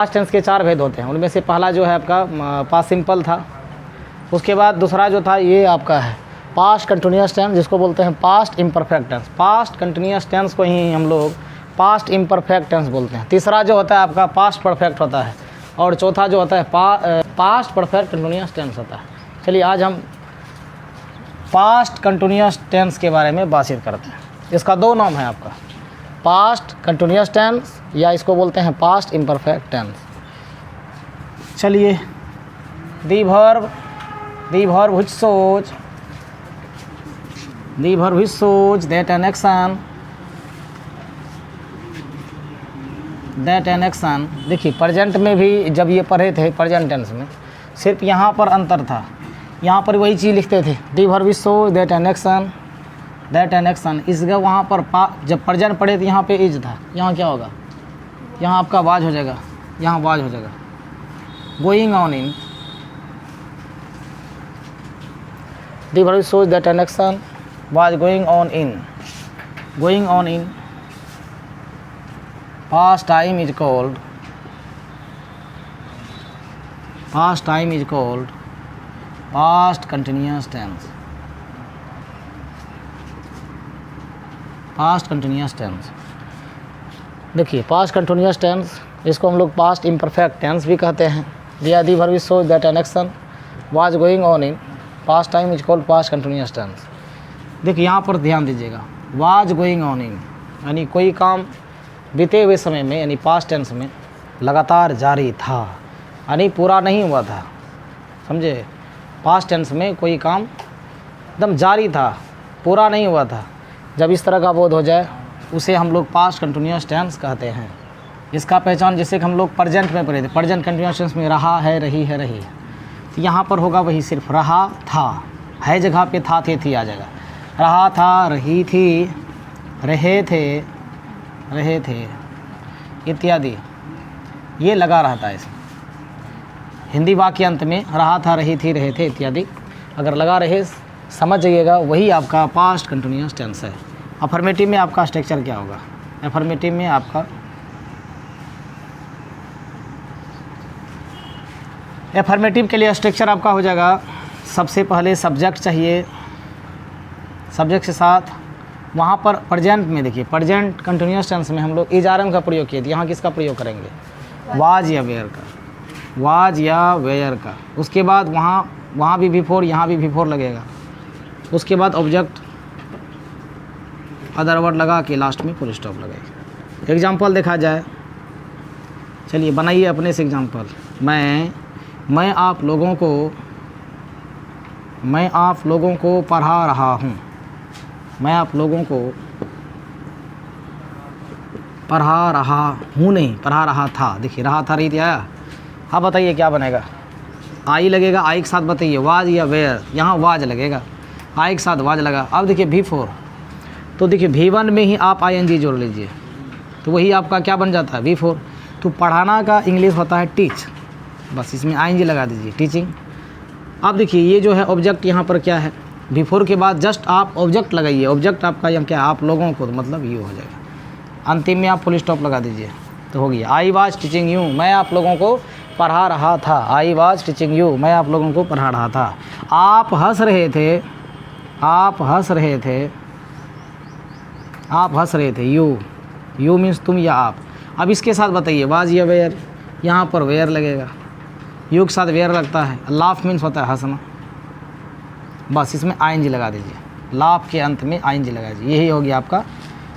Past tense के 4 भेद होते हैं, उनमें से पहला जो है आपका पास्ट सिंपल था। उसके बाद दूसरा जो था ये आपका है पास्ट कंटिन्यूअस टेंस, जिसको बोलते हैं past imperfect tense. Past continuous tense को ही हम लोग पास्ट इम्परफेक्ट टेंस बोलते हैं। तीसरा जो होता है आपका पास्ट परफेक्ट होता है, और चौथा जो होता है पास्ट परफेक्ट कंटिन्यूअस टेंस होता है। चलिए आज हम पास्ट कंटिन्यूअस टेंस के बारे में बातचीत करते हैं। इसका 2 नाम है आपका, पास्ट कंटिन्यूअस टेंस या इसको बोलते हैं पास्ट इम्परफेक्ट टेंस। चलिए the verb which shows that an action देखिए प्रेजेंट में भी जब ये पढ़े थे प्रेजेंट टेंस में सिर्फ यहाँ पर अंतर था, यहाँ पर वही चीज़ लिखते थे the verb which shows that an action इसका वहाँ पर जब प्रेजेंट पढ़े थे यहाँ पे इज था, यहाँ क्या होगा, यहाँ आपका वाज हो जाएगा, यहाँ वाज हो जाएगा। Going on in the verb shows that an action was going on in past time is called past continuous tense। Past continuous tense देखिए, पास्ट कंटिन्यूअस टेंस इसको हम लोग पास्ट इम्परफेक्ट टेंस भी कहते हैं। दिया दी verb shows that an action was going on in past time is called past continuous tense. देखिए यहाँ पर ध्यान दीजिएगा, वाज गोइंग ऑन इन यानी कोई काम बीते हुए समय में यानी पास्ट टेंस में लगातार जारी था, यानी पूरा नहीं हुआ था। समझे, पास्ट टेंस में कोई काम एकदम जारी था, पूरा नहीं हुआ था। जब इस तरह का बोध हो जाए उसे हम लोग पास्ट कंटिन्यूअस टेंस कहते हैं। इसका पहचान जैसे कि हम लोग प्रेजेंट में पढ़े थे, प्रेजेंट कंटिन्यूअस टेंस में रहा है, रही है, रही है, तो यहाँ पर होगा वही सिर्फ रहा था, है जगह पे था थे थी आ जाएगा। रहा था, रही थी, रहे थे इत्यादि ये लगा रहता है इसमें। हिंदी वाक्य अंत में रहा था, रही थी, रहे थे इत्यादि अगर लगा रहे समझ जाइएगा, वही आपका पास्ट कंटिन्यूअस टेंस है। अफर्मेटिव में आपका स्ट्रक्चर क्या होगा, अफर्मेटिव में आपका एफर्मेटिव के लिए स्ट्रक्चर आपका हो जाएगा, सबसे पहले सब्जेक्ट चाहिए, सब्जेक्ट के साथ वहाँ पर प्रेजेंट में देखिए, प्रेजेंट कंटिन्यूअस टेंस में हम लोग इज आर एम का प्रयोग किए थे, यहाँ किसका प्रयोग करेंगे, वाज या वेयर का, वाज या वेयर का। उसके बाद वहाँ भी बिफोर, यहाँ भी बिफोर लगेगा। उसके बाद ऑब्जेक्ट अदर वर्ड लगा के लास्ट में फुल स्टॉप लगेगा। एग्जाम्पल देखा जाए, चलिए बनाइए अपने से एग्जाम्पल। मैं आप लोगों को पढ़ा रहा हूँ, मैं आप लोगों को पढ़ा रहा हूँ, नहीं पढ़ा रहा था। देखिए रहा था, रही थी, आया। हाँ बताइए क्या बनेगा, आई लगेगा, आई के साथ बताइए वाज या वेयर, यहाँ वाज लगेगा, आई के साथ वाज लगा। अब देखिए V4, तो देखिए V1 में ही आप ING जोड़ लीजिए तो वही आपका क्या बन जाता है V4। तो पढ़ाना का इंग्लिश होता है टीच, बस इसमें ING लगा दीजिए, टीचिंग। अब देखिए ये जो है ऑब्जेक्ट यहाँ पर क्या है, V4 के बाद जस्ट आप ऑब्जेक्ट लगाइए, ऑब्जेक्ट आपका यहाँ क्या, आप लोगों को, तो मतलब ये हो जाएगा। अंतिम में आप फुल स्टॉप लगा दीजिए तो हो गया आई वाज टीचिंग यू, मैं आप लोगों को पढ़ा रहा था। आई वाज टीचिंग यू, मैं आप लोगों को पढ़ा रहा था। आप हंस रहे थे, यू मीन्स तुम या आप। अब इसके साथ बताइए वाज या वेयर, यहाँ पर वेयर लगेगा, यू के साथ वेयर लगता है। लाफ मीन्स होता है हंसना, बस इसमें ING लगा दीजिए, लाफ के अंत में ING लगा दीजिए। यही हो गया आपका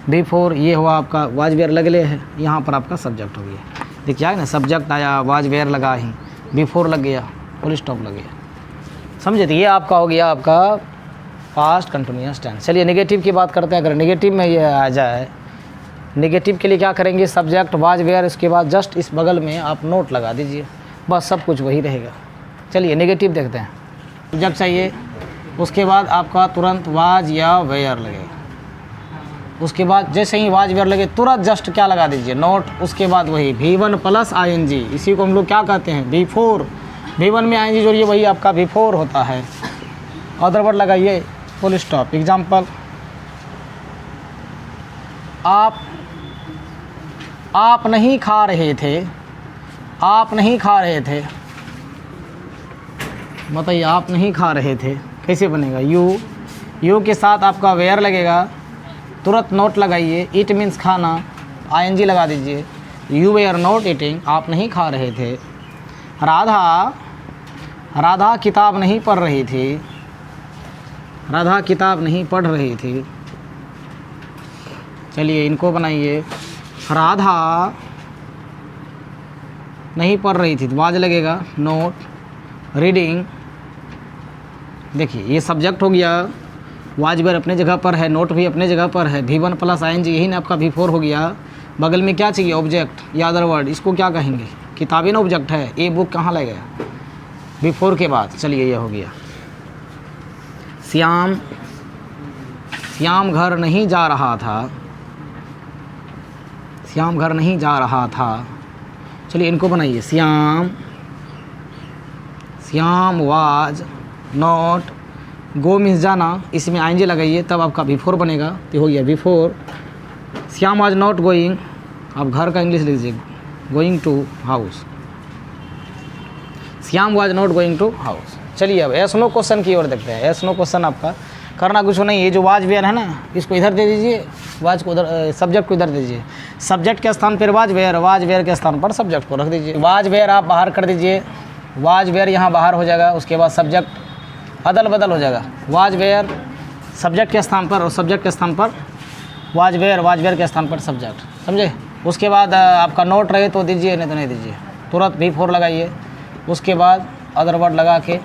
V4। ये हुआ आपका वाज वेयर लगले है, यहाँ पर आपका सब्जेक्ट हो गया। देखिए आए ना, सब्जेक्ट आया, वाज वेयर लगा ही, V4 लग गया, फुल स्टॉप लग गया। समझे, तो ये आपका हो गया आपका पास्ट कंटिन्यूअस टेंस। चलिए नेगेटिव की बात करते हैं। अगर नेगेटिव में ये आ जाए, नेगेटिव के लिए क्या करेंगे, सब्जेक्ट वाज वेयर, इसके बाद जस्ट इस बगल में आप नोट लगा दीजिए, बस सब कुछ वही रहेगा। चलिए नेगेटिव देखते हैं। सब्जेक्ट चाहिए, उसके बाद आपका तुरंत वाज या वेयर लगेगा। उसके बाद जैसे ही वाज वेयर लगे तुरंत जस्ट क्या लगा दीजिए, नोट। उसके बाद वही V1 प्लस ING, इसी को हम लोग क्या कहते हैं V4। V1 में ING जोड़िए, वही आपका V4 होता है। अदर वर्ड लगाइए, फुल स्टॉप। एग्जाम्पल, आप नहीं खा रहे थे, आप नहीं खा रहे थे, बताइए आप नहीं खा रहे थे, कैसे बनेगा? यू के साथ आपका वेयर लगेगा, तुरंत नोट लगाइए, इट मीन्स खाना, आईएनजी लगा दीजिए, यू वेयर नॉट ईटिंग, आप नहीं खा रहे थे। राधा किताब नहीं पढ़ रही थी, राधा किताब नहीं पढ़ रही थी। चलिए इनको बनाइए, राधा नहीं पढ़ रही थी, वाज लगेगा, नोट रीडिंग। देखिए ये सब्जेक्ट हो गया, वाज वेयर अपने जगह पर है, नोट भी अपने जगह पर है, V1 प्लस ING, यही ना आपका V4 हो गया। बगल में क्या चाहिए? ऑब्जेक्ट या अदर वर्ड, इसको क्या कहेंगे? किताबें ना ऑब्जेक्ट है, ए बुक कहाँ लगेगा? V4 के बाद। चलिए ये हो गया। श्याम घर नहीं जा रहा था, श्याम घर नहीं जा रहा था। चलिए इनको बनाइए, Shyam was not, go means जाना, इसमें ING लगाइए, तब आपका V4 बनेगा। तो हो गया V4। Shyam was not going, आप घर का इंग्लिश लीजिए, going to house. Shyam was not going to house. चलिए अब एस नो क्वेश्चन की ओर देखते हैं। एस नो क्वेश्चन आपका करना कुछ नहीं, ये जो वाज वेयर है ना, इसको इधर दे दीजिए, वाज को उधर, सब्जेक्ट को इधर दीजिए। सब्जेक्ट के स्थान पर वाज वेयर के स्थान पर सब्जेक्ट को रख दीजिए। वाज वेयर आप बाहर कर दीजिए, वाज वेयर यहाँ बाहर हो जाएगा, उसके बाद सब्जेक्ट अदल बदल हो जाएगा। वाज वेयर सब्जेक्ट के स्थान पर और सब्जेक्ट के स्थान पर वाज वेयर के स्थान पर सब्जेक्ट, समझे? उसके बाद आपका नोट रहे तो दीजिए, नहीं तो नहीं दीजिए, तुरंत V4 लगाइए। उसके बाद अदर वर्ड लगा के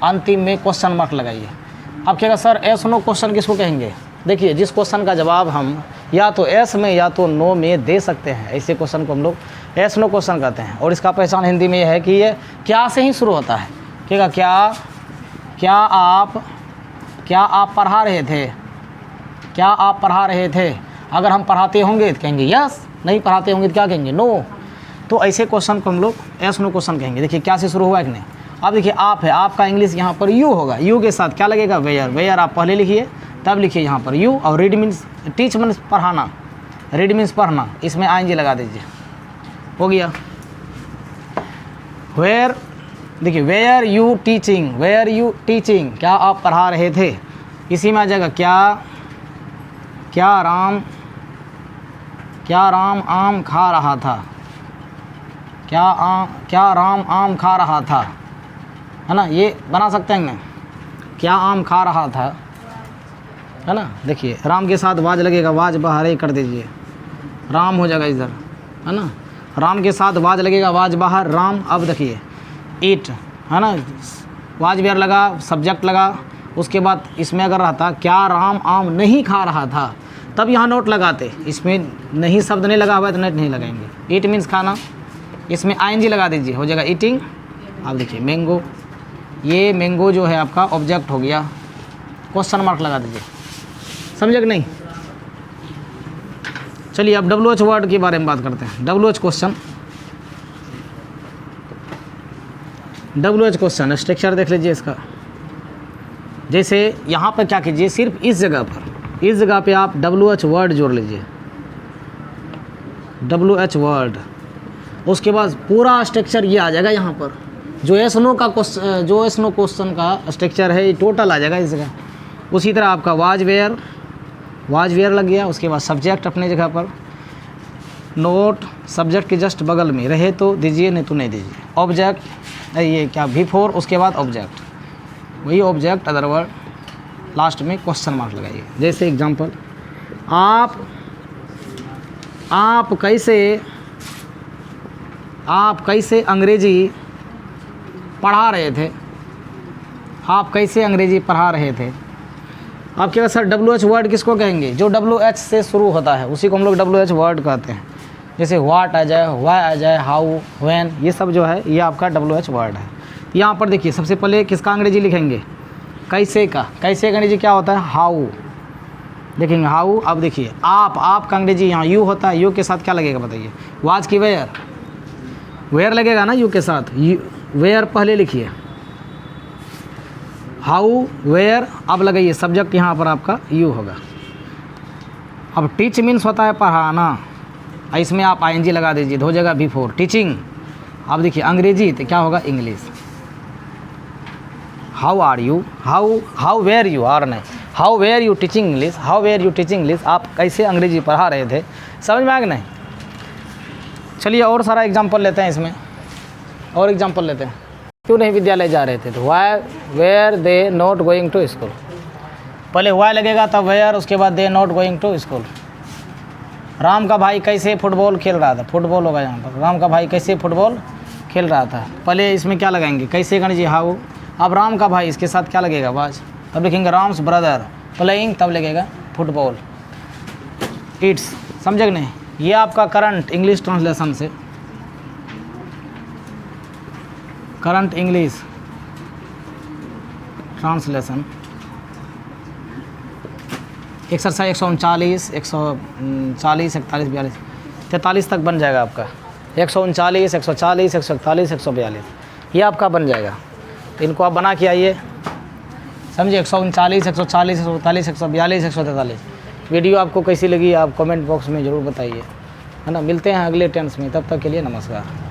अंतिम में क्वेश्चन मार्क लगाइए। अब क्या सर एस नो क्वेश्चन किसको कहेंगे? देखिए जिस क्वेश्चन का जवाब हम या तो एस में या तो नो में दे सकते हैं, ऐसे क्वेश्चन को हम लोग एस नो क्वेश्चन कहते हैं। और इसका पहचान हिंदी में यह है कि ये क्या से ही शुरू होता है। क्या क्या आप पढ़ा रहे थे? क्या आप पढ़ा रहे थे? अगर हम पढ़ाते होंगे तो कहेंगे यस, नहीं पढ़ाते होंगे तो क्या कहेंगे? नो। तो ऐसे क्वेश्चन को हम लोग एस नो क्वेश्चन कहेंगे। देखिए क्या से शुरू हुआ है कि नहीं। अब देखिए आप है, आपका इंग्लिश यहाँ पर यू होगा, यू के साथ क्या लगेगा? वेयर आप पहले लिखिए, तब लिखिए यहाँ पर यू। और रीड मीन्स टीच मीन्स पढ़ाना, रीड मीन्स पढ़ना, इसमें ING लगा दीजिए, हो गया। वेयर, देखिए वेयर यू टीचिंग, क्या आप पढ़ा रहे थे? इसी में आ जाएगा क्या राम आम खा रहा था, क्या राम आम खा रहा था, है ना? ये बना सकते हैं ना, क्या आम खा रहा था, है ना? देखिए राम के साथ वाज लगेगा, वाज बाहर ही कर दीजिए, राम हो जाएगा इधर, है ना? राम के साथ वाज लगेगा, वाज बाहर, राम। अब देखिए ईट, है ना? वाज वेयर लगा, सब्जेक्ट लगा, उसके बाद इसमें अगर रहता क्या राम आम नहीं खा रहा था, तब यहाँ नोट लगाते। इसमें नहीं शब्द नहीं लगा हुआ है तो नेट नहीं लगाएंगे। ईट मीन्स खाना, इसमें ING लगा दीजिए, हो जाएगा ईटिंग। अब देखिए मैंगो, ये मैंगो जो है आपका ऑब्जेक्ट हो गया, क्वेश्चन मार्क लगा दीजिए, समझे कि नहीं? चलिए अब WH वर्ड के बारे में बात करते हैं। WH क्वेश्चन स्ट्रक्चर देख लीजिए इसका। जैसे यहाँ पर क्या कीजिए, सिर्फ इस जगह पे आप WH वर्ड जोड़ लीजिए, WH वर्ड। उसके बाद पूरा स्ट्रक्चर ये आ जाएगा यहाँ पर, जो एस नो क्वेश्चन का स्ट्रक्चर है, ये टोटल आ जाएगा इस जगह। उसी तरह आपका वाज वेयर लग गया। उसके बाद सब्जेक्ट अपने जगह पर, नोट सब्जेक्ट के जस्ट बगल में रहे तो दीजिए, नहीं तो नहीं दीजिए। ऑब्जेक्ट ये क्या V4, उसके बाद ऑब्जेक्ट, वही ऑब्जेक्ट अदर वर्ड, लास्ट में क्वेश्चन मार्क लगाइए। जैसे एग्जांपल, आप कैसे अंग्रेजी पढ़ा रहे थे? आप कैसे अंग्रेजी पढ़ा रहे थे? आप क्या सर WH वर्ड किसको कहेंगे? जो WH से शुरू होता है उसी को हम लोग WH वर्ड कहते हैं। जैसे व्हाट आ जाए, व्हाई आ जाए, हाउ, व्हेन, ये सब जो है ये आपका WH वर्ड है। यहाँ पर देखिए सबसे पहले किसका अंग्रेजी लिखेंगे? कैसे का अंग्रेजी क्या होता है? हाउ, देखेंगे हाउ। अब देखिए आप का अंग्रेजी यहाँ यू होता है, यू के साथ क्या लगेगा बताइए? वाज की वेयर लगेगा ना यू के साथ, वेयर पहले लिखिए, हाउ, वेयर। अब लगाइए सब्जेक्ट यहाँ पर आपका यू होगा। अब टीच मीन्स होता है पढ़ाना, इसमें आप ING लगा दीजिए, हो जाएगा V4, टीचिंग। आप देखिए अंग्रेजी तो क्या होगा English. How are you, how were you, are नहीं, how were you teaching English, how were you teaching English, आप कैसे अंग्रेजी पढ़ा रहे थे, समझ में आ गया नहीं। चलिए और सारा एग्जाम्पल लेते हैं इसमें, और एग्जाम्पल लेते हैं। क्यों नहीं विद्यालय जा रहे थे, तो Y were they not going to school, पहले वाई लगेगा तब वेयर, उसके बाद they not going to school. Ram का भाई कैसे फुटबॉल खेल रहा था, फुटबॉल होगा यहाँ पर, राम का भाई कैसे फुटबॉल खेल रहा था, पहले इसमें क्या लगाएंगे कैसे गण जी हाउ, अब राम का भाई इसके साथ क्या लगेगा बाज, तब लिखेंगे राम्स ब्रदर प्लेइंग, तब लगेगा फुटबॉल। इट्स, समझे कि नहीं। ये आपका करंट इंग्लिश ट्रांसलेशन से, करंट इंग्लिश ट्रांसलेशन एक्सरसाइज 139, 140, 41, 42, 43 तक बन जाएगा आपका। 139, 140, 141, 142 ये आपका बन जाएगा। तो इनको आप बना के आइए, समझिए। 139, 140, 141, 142, 143 वीडियो आपको कैसी लगी आप कमेंट बॉक्स में ज़रूर बताइए, है ना। मिलते हैं अगले टेंस में, तब तक के लिए नमस्कार।